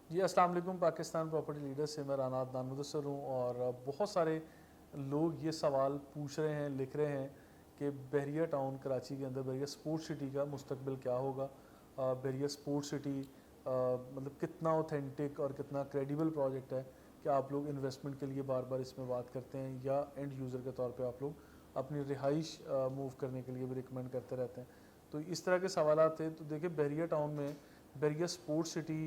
जी अस्सलाम वालेकुम। Pakistan property leader से मैं राना अदनान मुदस्सर हूँ और बहुत सारे लोग ये सवाल पूछ रहे हैं, लिख रहे हैं कि बहरिया टाउन कराची के अंदर बहरिया स्पोर्ट सिटी का मुस्तकबिल क्या होगा। बहरिया स्पोर्ट सिटी मतलब कितना ऑथेंटिक और कितना क्रेडिबल प्रोजेक्ट है कि आप लोग इन्वेस्टमेंट के लिए बार बार इसमें बात करते हैं, या एंड यूज़र के तौर पे आप लोग अपनी रिहाइश मूव करने के लिए भी रिकमेंड करते रहते हैं। तो इस तरह के सवाल थे। तो देखिए, बहरिया टाउन में Bahria sport city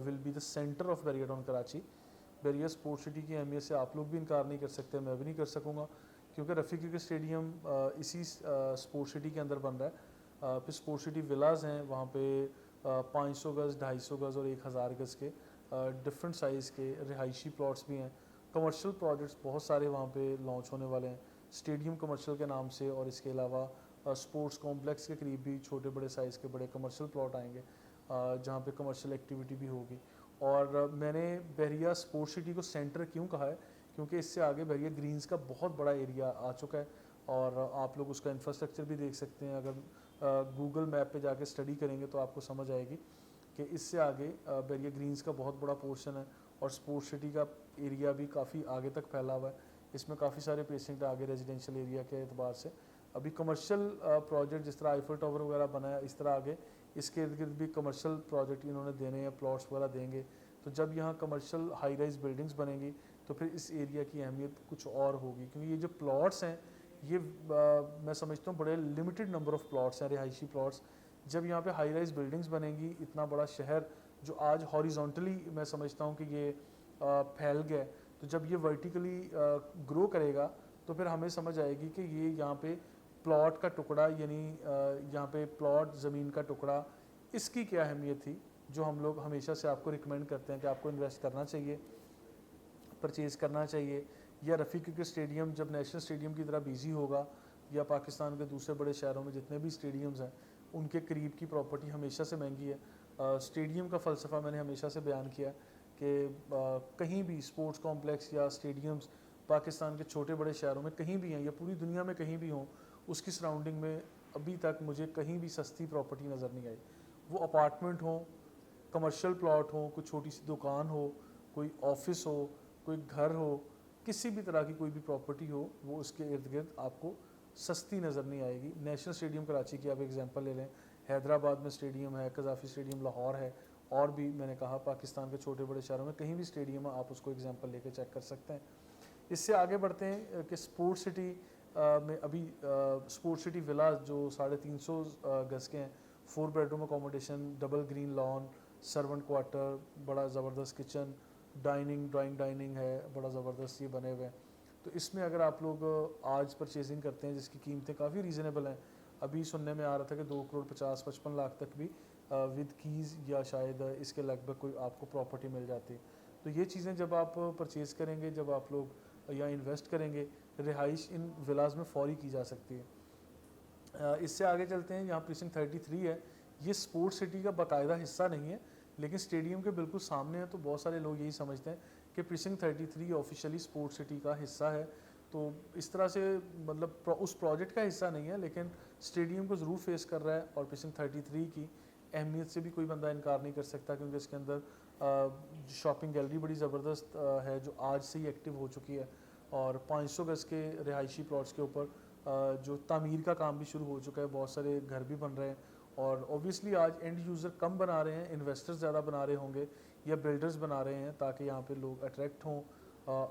will be the centre of Bahria town Karachi. Bahria sport city की अहमियत से आप लोग भी इनकार नहीं कर सकते, मैं भी नहीं कर सकूँगा, क्योंकि रफ़ी क्रिकेट स्टेडियम इसी स्पोर्ट सिटी के अंदर बन रहा है। फिर स्पोर्ट सिटी विलाज हैं, वहाँ पे 500 गज़, 250 गज़ और 1000 गज़ के डिफरेंट साइज़ के रिहायशी प्लॉट्स भी हैं। कमर्शियल प्रोजेक्ट्स बहुत सारे वहाँ पे लॉन्च होने वाले हैं, स्टेडियम कमर्शियल के नाम से, और इसके अलावा स्पोर्ट्स कॉम्प्लेक्स के करीब भी छोटे बड़े साइज़ के बड़े कमर्शियल प्लॉट आएंगे, जहाँ पे कमर्शियल एक्टिविटी भी होगी। और मैंने बहरिया स्पोर्ट सिटी को सेंटर क्यों कहा है, क्योंकि इससे आगे बहरिया ग्रीन्स का बहुत बड़ा एरिया आ चुका है, और आप लोग उसका इंफ्रास्ट्रक्चर भी देख सकते हैं। अगर गूगल मैप पे जाके स्टडी करेंगे तो आपको समझ आएगी कि इससे आगे बहरिया ग्रीन्स का बहुत बड़ा पोर्शन है, और स्पोर्ट सिटी का एरिया भी काफ़ी आगे तक फैला हुआ है। इसमें काफ़ी सारे प्रेसिडेंट आगे रेजिडेंशियल एरिया के अतबार से। अभी कमर्शियल प्रोजेक्ट जिस तरह आईफल टावर वगैरह बना है, इस तरह आगे इसके इर्द गिर्द भी कमर्शियल प्रोजेक्ट इन्होंने देने हैं, प्लॉट्स वगैरह देंगे। तो जब यहाँ कमर्शियल हाई राइज बिल्डिंग्स बनेंगी तो फिर इस एरिया की अहमियत कुछ और होगी, क्योंकि ये जो प्लॉट्स हैं ये मैं समझता हूँ बड़े लिमिटेड नंबर ऑफ प्लॉट्स हैं, रिहायशी प्लॉट्स। जब यहाँ पे हाई राइज बिल्डिंग्स बनेंगी, इतना बड़ा शहर जो आज हॉरिजॉन्टली मैं समझता हूँ कि ये फैल गया है, तो जब ये वर्टिकली ग्रो करेगा तो फिर हमें समझ आएगी कि ये यहाँ पे प्लॉट का टुकड़ा, यानी यहाँ पे प्लॉट ज़मीन का टुकड़ा, इसकी क्या अहमियत थी, जो हम लोग हमेशा से आपको रिकमेंड करते हैं कि आपको इन्वेस्ट करना चाहिए, परचेज़ करना चाहिए। या रफ़ी क्रिकेट स्टेडियम जब नेशनल स्टेडियम की तरह बिजी होगा, या पाकिस्तान के दूसरे बड़े शहरों में जितने भी स्टेडियम्स हैं उनके करीब की प्रॉपर्टी हमेशा से महंगी है। स्टेडियम का फ़लसफ़ा मैंने हमेशा से बयान किया कि कहीं भी स्पोर्ट्स कॉम्प्लेक्स या स्टेडियम्स पाकिस्तान के छोटे बड़े शहरों में कहीं भी हैं, या पूरी दुनिया में कहीं भी हों, उसकी सराउंडिंग में अभी तक मुझे कहीं भी सस्ती प्रॉपर्टी नज़र नहीं आई। वो अपार्टमेंट हो, कमर्शियल प्लॉट हो, कोई छोटी सी दुकान हो, कोई ऑफिस हो, कोई घर हो, किसी भी तरह की कोई भी प्रॉपर्टी हो, वो उसके इर्द गिर्द आपको सस्ती नज़र नहीं आएगी। नेशनल स्टेडियम कराची की आप एग्जांपल ले लें, हैदराबाद में स्टेडियम है, कज़ाफ़ी स्टेडियम लाहौर है, और भी मैंने कहा पाकिस्तान के छोटे बड़े शहरों में कहीं भी स्टेडियम है, आप उसको एग्जांपल लेके चेक कर सकते हैं। इससे आगे बढ़ते हैं कि स्पोर्ट सिटी में अभी स्पोर्ट सिटी विला जो 350 गज़ के हैं, 4 bedroom accommodation, double green lawn, servant quarter, बड़ा ज़बरदस्त किचन, डाइनिंग, ड्राइंग डाइनिंग है, बड़ा ज़बरदस्त ये बने हुए हैं। तो इसमें अगर आप लोग आज परचेजिंग करते हैं, जिसकी कीमतें काफ़ी रीज़नेबल हैं, अभी सुनने में आ रहा था कि 2 करोड़ 50-55 लाख तक भी विद कीज़ या शायद इसके लगभग कोई आपको प्रॉपर्टी मिल जाती है। तो ये चीज़ें जब आप परचेज़ करेंगे, जब आप लोग या इन्वेस्ट करेंगे, रिहाइश इन विलाज में फौरी की जा सकती है। इससे आगे चलते हैं, यहाँ प्रीसिंक्ट 33 है। ये स्पोर्ट्स सिटी का बाकायदा हिस्सा नहीं है, लेकिन स्टेडियम के बिल्कुल सामने है, तो बहुत सारे लोग यही समझते हैं कि प्रीसिंक्ट 33 ऑफिशियली स्पोर्ट्स सिटी का हिस्सा है। तो इस तरह से मतलब उस प्रोजेक्ट का हिस्सा नहीं है, लेकिन स्टेडियम को ज़रूर फेस कर रहा है, और प्रीसिंक्ट 33 की अहमियत से भी कोई बंदा इनकार नहीं कर सकता, क्योंकि इसके अंदर शॉपिंग गैलरी बड़ी ज़बरदस्त है, जो आज से ही एक्टिव हो चुकी है, और 500 गज़ के रिहायशी प्लॉट्स के ऊपर जो तामीर का काम भी शुरू हो चुका है, बहुत सारे घर भी बन रहे हैं। और ऑब्वियसली आज एंड यूज़र कम बना रहे हैं, इन्वेस्टर्स ज़्यादा बना रहे होंगे, या बिल्डर्स बना रहे हैं, ताकि यहाँ पे लोग अट्रैक्ट हों,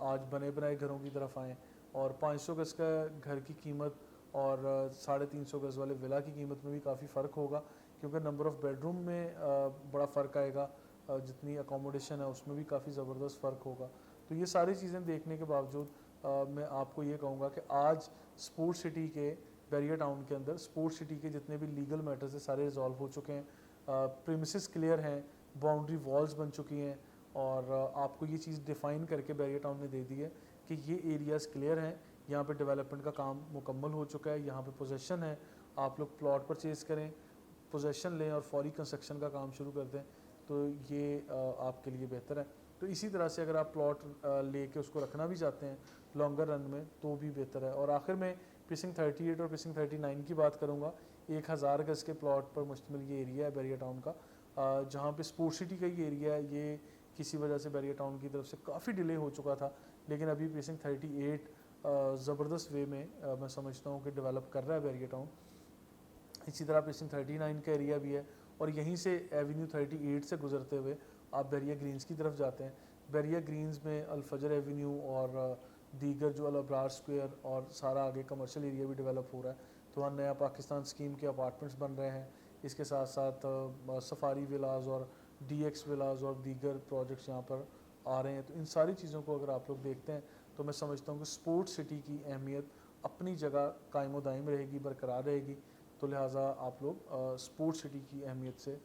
आज बने बनाए घरों की तरफ आएँ। और 500 गज़ का घर की कीमत और 350 गज़ वाले विला की कीमत में भी काफ़ी फ़र्क होगा, क्योंकि नंबर ऑफ़ बेडरूम में बड़ा फ़र्क आएगा, जितनी अकोमोडेशन है उसमें भी काफ़ी ज़बरदस्त फ़र्क होगा। तो ये सारी चीज़ें देखने के बावजूद मैं आपको ये कहूँगा कि आज स्पोर्ट सिटी के बहरिया टाउन के अंदर स्पोर्ट सिटी के जितने भी लीगल मैटर्स हैं सारे रिजॉल्व हो चुके हैं, प्रीमिसेस क्लियर हैं, बाउंड्री वॉल्स बन चुकी हैं, और आपको ये चीज़ डिफ़ाइन करके बहरिया टाउन ने दे दी है कि ये एरियाज़ क्लियर हैं, यहाँ पे डेवलपमेंट का काम मुकम्मल हो चुका है, यहाँ पे पोजेसन है, आप लोग प्लॉट परचेज़ करें, पोजेसन लें और फौरी कंस्ट्रक्शन का काम शुरू कर दें, तो ये आपके लिए बेहतर है। तो इसी तरह से अगर आप प्लॉट लेके उसको रखना भी चाहते हैं लॉन्गर रन में, तो भी बेहतर है। और आखिर में प्रीसिंक्ट 38 और प्रीसिंक्ट 39 की बात करूँगा। 1000 गज़ के प्लॉट पर मुश्तमिल ये एरिया है बहरिया टाउन का, जहाँ पे स्पोर्ट सिटी का ये एरिया है, ये किसी वजह से बैरियर टाउन की तरफ से काफ़ी डिले हो चुका था, लेकिन अभी प्रीसिंक्ट 38 ज़बरदस्त वे में मैं समझता हूँ कि डेवलप कर रहा है बैरियर टाउन। इसी तरह प्रीसिंक्ट 39 का एरिया भी है, और यहीं से एवेन्यू 38 से गुजरते हुए आप बैरिया ग्रीन्स की तरफ जाते हैं। बैरिया ग्रीन्स में अल-फजर एवेन्यू और दीगर जो अल-अब्रार स्क्वायर और सारा आगे कमर्शियल एरिया भी डेवलप हो रहा है। तो वहाँ नया पाकिस्तान स्कीम के अपार्टमेंट्स बन रहे हैं। इसके साथ साथ सफारी विलाज और DX विलाज और दीगर प्रोजेक्ट्स यहाँ पर आ रहे हैं। तो इन सारी चीज़ों को अगर आप लोग देखते हैं तो मैं समझता हूँ कि स्पोर्ट्स सिटी की अहमियत अपनी जगह कायम दायम रहेगी, बरकरार रहेगी। तो लिहाजा आप लोग स्पोर्ट्स सिटी की अहमियत से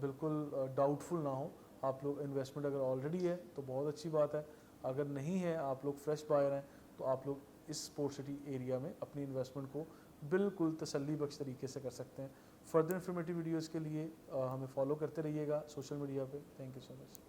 बिल्कुल डाउटफुल ना हो। आप लोग इन्वेस्टमेंट अगर ऑलरेडी है तो बहुत अच्छी बात है, अगर नहीं है, आप लोग फ्रेश बायर हैं, तो आप लोग इस स्पोर्ट्स सिटी एरिया में अपनी इन्वेस्टमेंट को बिल्कुल तसल्ली बख्श तरीके से कर सकते हैं। फर्दर इन्फॉर्मेटिव वीडियोज़ के लिए हमें फॉलो करते रहिएगा सोशल मीडिया पे। Thank you so much.